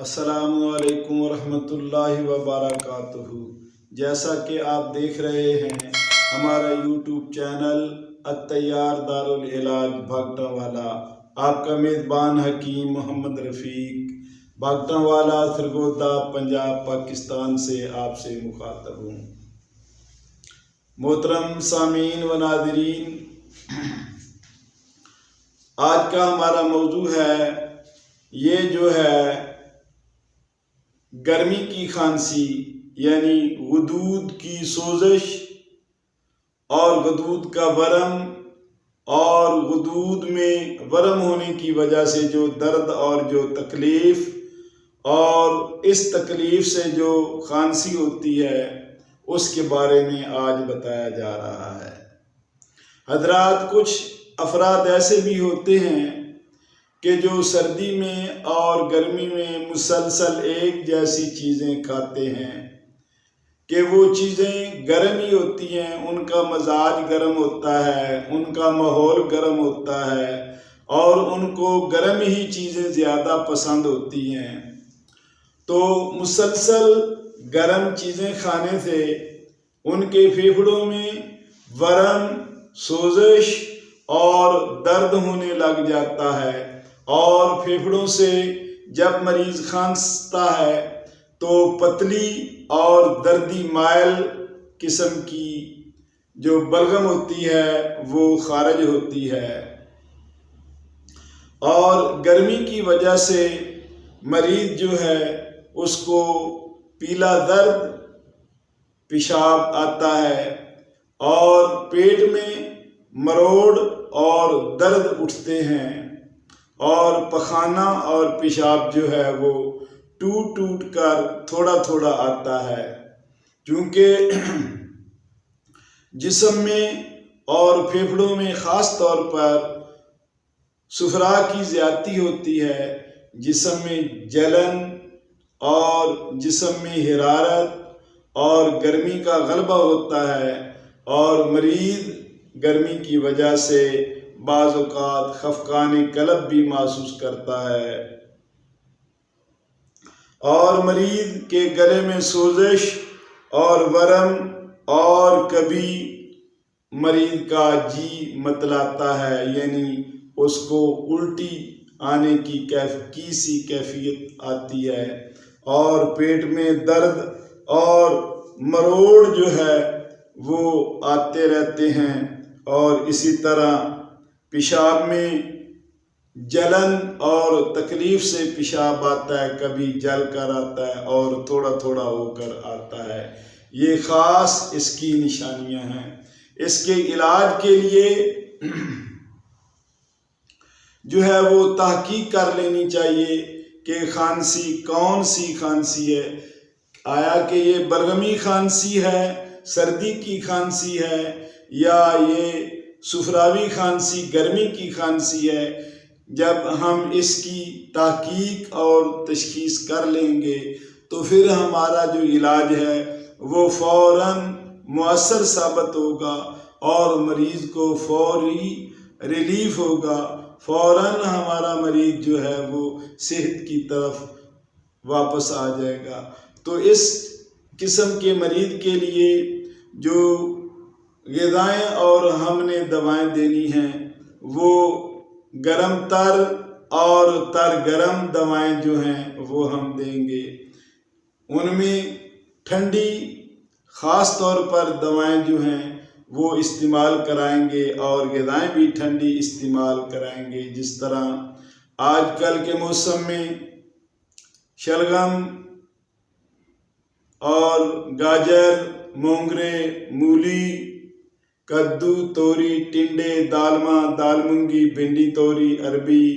السلام علیکم ورحمۃ اللہ وبرکاتہ۔ جیسا کہ آپ دیکھ رہے ہیں ہمارا یوٹیوب چینل الطیار دارالعلاج بھگٹا والا، آپ کا میزبان حکیم محمد رفیق بھگٹا والا سرگودا پنجاب پاکستان سے آپ سے مخاطب ہوں۔ محترم سامعین و ناظرین، آج کا ہمارا موضوع ہے یہ جو ہے گرمی کی کھانسی، یعنی غدود کی سوزش اور غدود کا ورم، اور غدود میں ورم ہونے کی وجہ سے جو درد اور جو تکلیف، اور اس تکلیف سے جو کھانسی ہوتی ہے اس کے بارے میں آج بتایا جا رہا ہے۔ حضرات، کچھ افراد ایسے بھی ہوتے ہیں کہ جو سردی میں اور گرمی میں مسلسل ایک جیسی چیزیں کھاتے ہیں کہ وہ چیزیں گرم ہی ہوتی ہیں، ان کا مزاج گرم ہوتا ہے، ان کا ماحول گرم ہوتا ہے اور ان کو گرم ہی چیزیں زیادہ پسند ہوتی ہیں۔ تو مسلسل گرم چیزیں کھانے سے ان کے پھیپھڑوں میں ورم، سوزش اور درد ہونے لگ جاتا ہے، اور پھیپھڑوں سے جب مریض کھانستا ہے تو پتلی اور دردی مائل قسم کی جو بلغم ہوتی ہے وہ خارج ہوتی ہے، اور گرمی کی وجہ سے مریض جو ہے اس کو پیلا درد پیشاب آتا ہے، اور پیٹ میں مروڑ اور درد اٹھتے ہیں، اور پخانہ اور پیشاب جو ہے وہ ٹوٹ ٹوٹ کر تھوڑا تھوڑا آتا ہے۔ چونکہ جسم میں اور پھیپھڑوں میں خاص طور پر صفرا کی زیادتی ہوتی ہے، جسم میں جلن اور جسم میں حرارت اور گرمی کا غلبہ ہوتا ہے، اور مریض گرمی کی وجہ سے بعض اوقات خفقان قلب بھی محسوس کرتا ہے، اور مریض کے گلے میں سوزش اور ورم، اور کبھی مریض کا جی متلاتا ہے، یعنی اس کو الٹی آنے کی سی کیفیت آتی ہے، اور پیٹ میں درد اور مروڑ جو ہے وہ آتے رہتے ہیں، اور اسی طرح پیشاب میں جلن اور تکلیف سے پیشاب آتا ہے، کبھی جل کر آتا ہے اور تھوڑا تھوڑا ہو کر آتا ہے۔ یہ خاص اس کی نشانیاں ہیں۔ اس کے علاج کے لیے جو ہے وہ تحقیق کر لینی چاہیے کہ کھانسی کون سی کھانسی ہے، آیا کہ یہ بلغمی کھانسی ہے، سردی کی کھانسی ہے، یا یہ صفراوی کھانسی گرمی کی کھانسی ہے۔ جب ہم اس کی تحقیق اور تشخیص کر لیں گے تو پھر ہمارا جو علاج ہے وہ فوراً مؤثر ثابت ہوگا، اور مریض کو فوری ریلیف ہوگا، فوراً ہمارا مریض جو ہے وہ صحت کی طرف واپس آ جائے گا۔ تو اس قسم کے مریض کے لیے جو غذائیں اور ہم نے دوائیں دینی ہیں وہ گرم تر اور تر گرم دوائیں جو ہیں وہ ہم دیں گے۔ ان میں ٹھنڈی خاص طور پر دوائیں جو ہیں وہ استعمال کرائیں گے، اور غذائیں بھی ٹھنڈی استعمال کرائیں گے، جس طرح آج کل کے موسم میں شلگم اور گاجر، مونگرے، مولی، کدو، توری، ٹنڈے، دالمہ، دال مونگی، بھنڈی توری، عربی،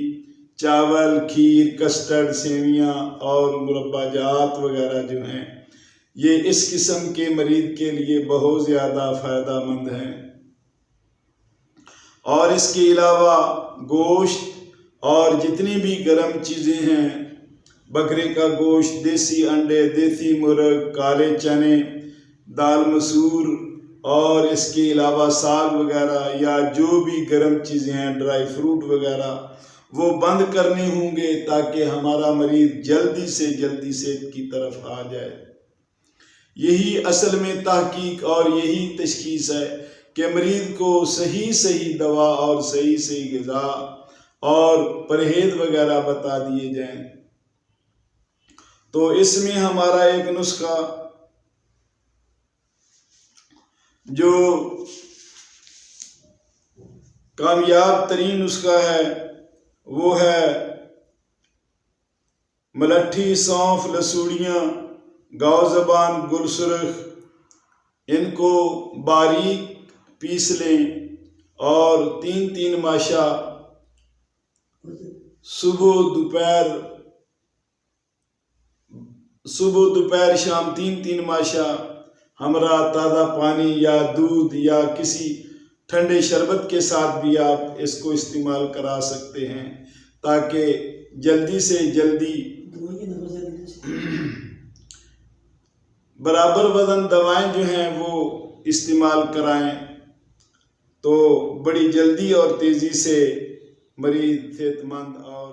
چاول، کھیر، کسٹرڈ، سیویاں اور مربع جات وغیرہ جو ہیں یہ اس قسم کے مریض کے لیے بہت زیادہ فائدہ مند ہیں۔ اور اس کے علاوہ گوشت اور جتنی بھی گرم چیزیں ہیں، بکرے کا گوشت، دیسی انڈے، دیسی مرغ، کالے چنے، دال مسور، اور اس کے علاوہ ساگ وغیرہ یا جو بھی گرم چیزیں ہیں، ڈرائی فروٹ وغیرہ، وہ بند کرنے ہوں گے تاکہ ہمارا مریض جلدی سے جلدی صحت کی طرف آ جائے۔ یہی اصل میں تحقیق اور یہی تشخیص ہے کہ مریض کو صحیح دوا اور صحیح غذا اور پرہیز وغیرہ بتا دیے جائیں۔ تو اس میں ہمارا ایک نسخہ جو کامیاب ترین نسخہ ہے وہ ہے ملٹھی، سونف، لسوڑیاں، گاؤ زبان، گل سرخ، ان کو باریک پیس لیں اور 3 ماشا صبح دوپہر شام 3 ماشا ہمراہ تازہ پانی یا دودھ یا کسی ٹھنڈے شربت کے ساتھ بھی آپ اس کو استعمال کرا سکتے ہیں تاکہ جلدی سے جلدی برابر وزن دوائیں جو ہیں وہ استعمال کرائیں تو بڑی جلدی اور تیزی سے مریض صحت مند اور